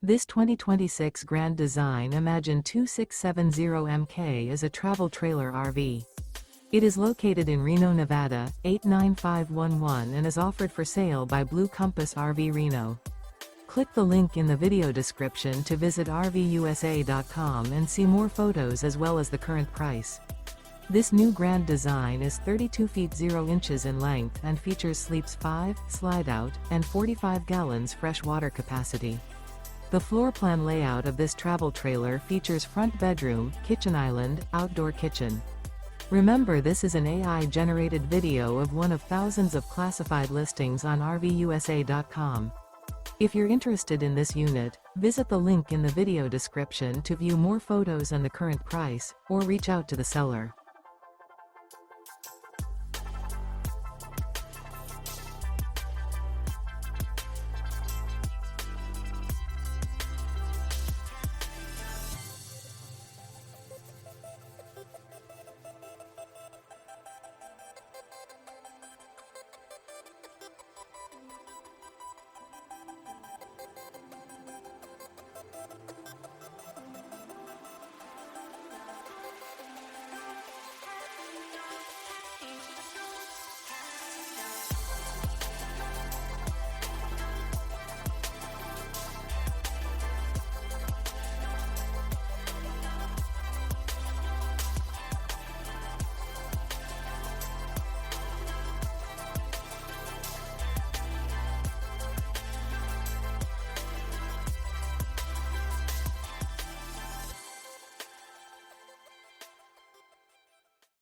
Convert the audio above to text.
This 2026 Grand Design Imagine 2670MK is a travel trailer RV. It is located in Reno, Nevada, 89511 and is offered for sale by Blue Compass RV Reno. Click the link in the video description to visit RVUSA.com and see more photos as well as the current price. This new Grand Design is 32 feet 0 inches in length and features sleeps 5, Slideout, and 45 gallons fresh water capacity. The floor plan layout of this travel trailer features front bedroom, kitchen island, outdoor kitchen. Remember, this is an AI-generated video of one of thousands of classified listings on RVUSA.com. If you're interested in this unit, visit the link in the video description to view more photos and the current price, or reach out to the seller.